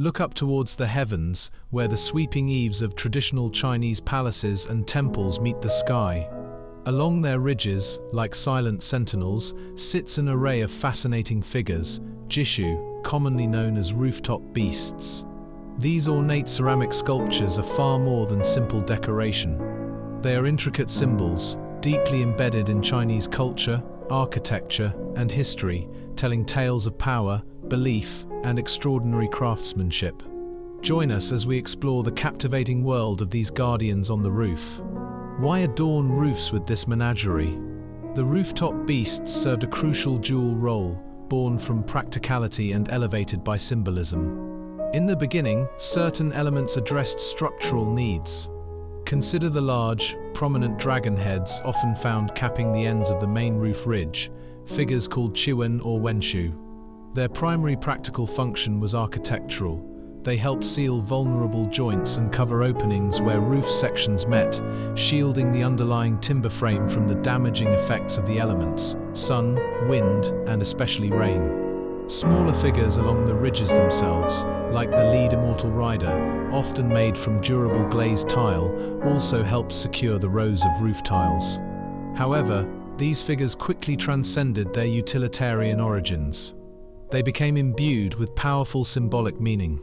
Look up towards the heavens, where the sweeping eaves of traditional Chinese palaces and temples meet the sky. Along their ridges, like silent sentinels, sits an array of fascinating figures, jishu, commonly known as rooftop beasts. These ornate ceramic sculptures are far more than simple decoration. They are intricate symbols, deeply embedded in Chinese culture, architecture, and history, telling tales of power, belief, and extraordinary craftsmanship. Join us as we explore the captivating world of these guardians on the roof. Why adorn roofs with this menagerie? The rooftop beasts served a crucial dual role, born from practicality and elevated by symbolism. In the beginning, certain elements addressed structural needs. Consider the large, prominent dragon heads often found capping the ends of the main roof ridge, figures called chiwen or wenshu. Their primary practical function was architectural. They helped seal vulnerable joints and cover openings where roof sections met, shielding the underlying timber frame from the damaging effects of the elements, sun, wind, and especially rain. Smaller figures along the ridges themselves, like the lead immortal rider, often made from durable glazed tile, also helped secure the rows of roof tiles. However, these figures quickly transcended their utilitarian origins. They became imbued with powerful symbolic meaning.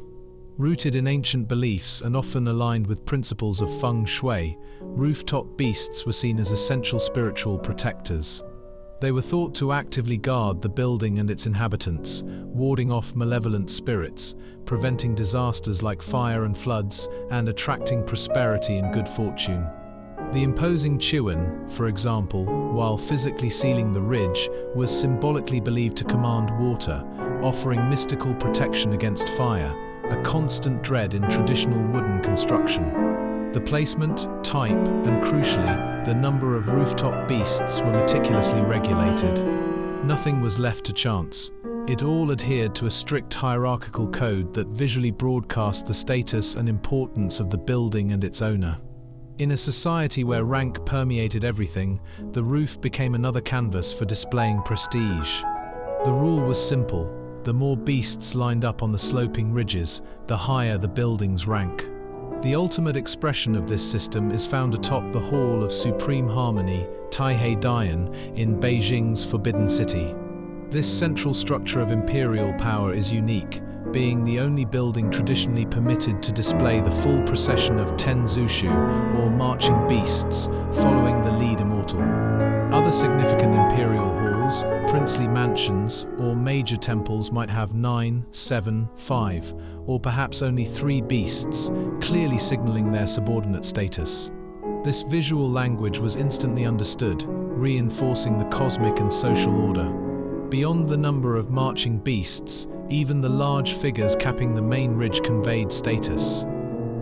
Rooted in ancient beliefs and often aligned with principles of feng shui, rooftop beasts were seen as essential spiritual protectors. They were thought to actively guard the building and its inhabitants, warding off malevolent spirits, preventing disasters like fire and floods, and attracting prosperity and good fortune. The imposing chiwen, for example, while physically sealing the ridge, was symbolically believed to command water, offering mystical protection against fire, a constant dread in traditional wooden construction. The placement, type, and crucially, the number of rooftop beasts were meticulously regulated. Nothing was left to chance. It all adhered to a strict hierarchical code that visually broadcast the status and importance of the building and its owner. In a society where rank permeated everything, the roof became another canvas for displaying prestige. The rule was simple: the more beasts lined up on the sloping ridges, the higher the building's rank. The ultimate expression of this system is found atop the Hall of Supreme Harmony, Taihei Dian, in Beijing's Forbidden City. This central structure of imperial power is unique, being the only building traditionally permitted to display the full procession of 10 zushu, or marching beasts, following the lead immortal. Other significant imperial halls, princely mansions, or major temples might have 9, 7, 5, or perhaps only 3 beasts, clearly signaling their subordinate status. This visual language was instantly understood, reinforcing the cosmic and social order. Beyond the number of marching beasts, even the large figures capping the main ridge conveyed status.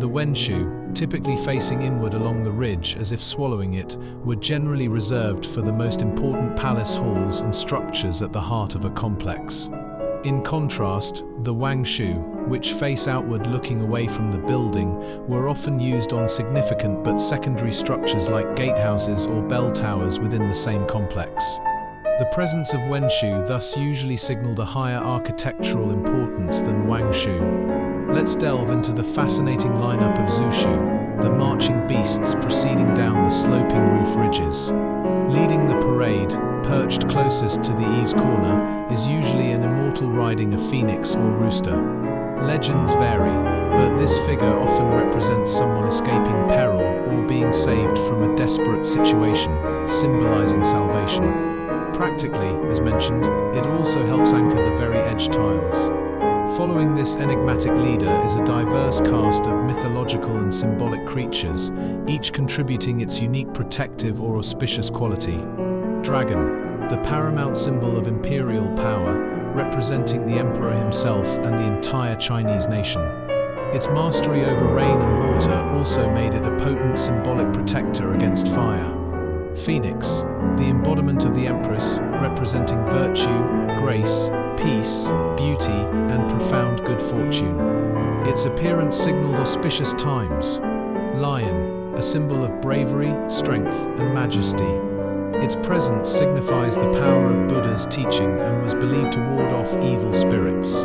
The wenshu, typically facing inward along the ridge as if swallowing it, were generally reserved for the most important palace halls and structures at the heart of a complex. In contrast, the wangshu, which face outward looking away from the building, were often used on significant but secondary structures like gatehouses or bell towers within the same complex. The presence of wenshu thus usually signaled a higher architectural importance than wangshu. Let's delve into the fascinating lineup of zushu, the marching beasts proceeding down the sloping roof ridges. Leading the parade, perched closest to the eaves corner, is usually an immortal riding a phoenix or rooster. Legends vary, but this figure often represents someone escaping peril or being saved from a desperate situation, symbolizing salvation. Practically, as mentioned, it also helps anchor the very edge tiles. Following this enigmatic leader is a diverse cast of mythological and symbolic creatures, each contributing its unique protective or auspicious quality. Dragon, the paramount symbol of imperial power, representing the emperor himself and the entire Chinese nation. Its mastery over rain and water also made it a potent symbolic protector against fire. Phoenix, the embodiment of the Empress, representing virtue, grace, peace, beauty, and profound good fortune. Its appearance signaled auspicious times. Lion, a symbol of bravery, strength, and majesty. Its presence signifies the power of Buddha's teaching and was believed to ward off evil spirits.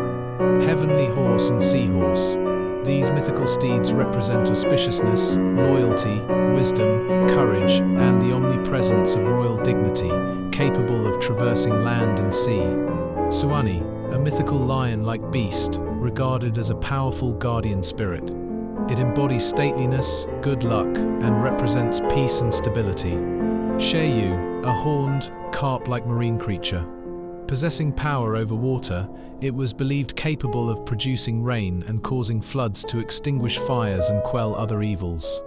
Heavenly horse and seahorse. These mythical steeds represent auspiciousness, loyalty, wisdom, courage, and the omnipresence of royal dignity, capable of traversing land and sea. Suani, a mythical lion-like beast, regarded as a powerful guardian spirit. It embodies stateliness, good luck, and represents peace and stability. Sheyu, a horned, carp-like marine creature. Possessing power over water, it was believed capable of producing rain and causing floods to extinguish fires and quell other evils.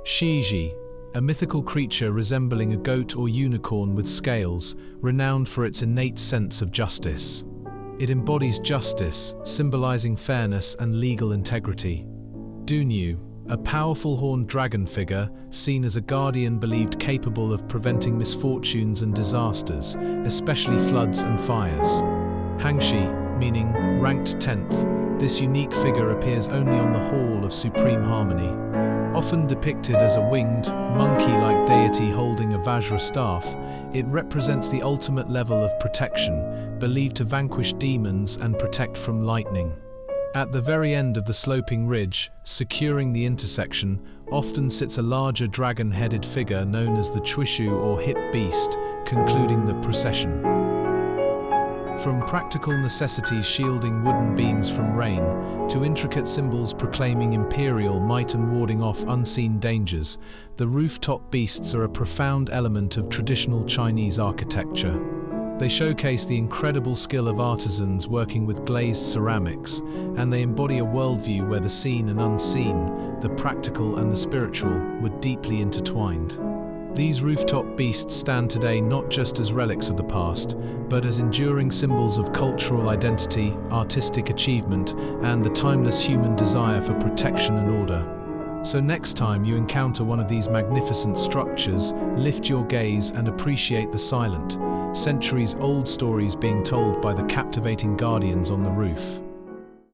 Shiji, a mythical creature resembling a goat or unicorn with scales, renowned for its innate sense of justice. It embodies justice, symbolizing fairness and legal integrity. Dunyu, a powerful horned dragon figure, seen as a guardian believed capable of preventing misfortunes and disasters, especially floods and fires. Hangshi, meaning ranked 10th, this unique figure appears only on the Hall of Supreme Harmony. Often depicted as a winged, monkey-like deity holding a Vajra staff, it represents the ultimate level of protection, believed to vanquish demons and protect from lightning. At the very end of the sloping ridge, securing the intersection, often sits a larger dragon-headed figure known as the Chuishu or hip beast, concluding the procession. From practical necessities shielding wooden beams from rain, to intricate symbols proclaiming imperial might and warding off unseen dangers, the rooftop beasts are a profound element of traditional Chinese architecture. They showcase the incredible skill of artisans working with glazed ceramics, and they embody a worldview where the seen and unseen, the practical and the spiritual, were deeply intertwined. These rooftop beasts stand today not just as relics of the past, but as enduring symbols of cultural identity, artistic achievement, and the timeless human desire for protection and order. So next time you encounter one of these magnificent structures, lift your gaze and appreciate the silent, centuries-old stories being told by the captivating guardians on the roof.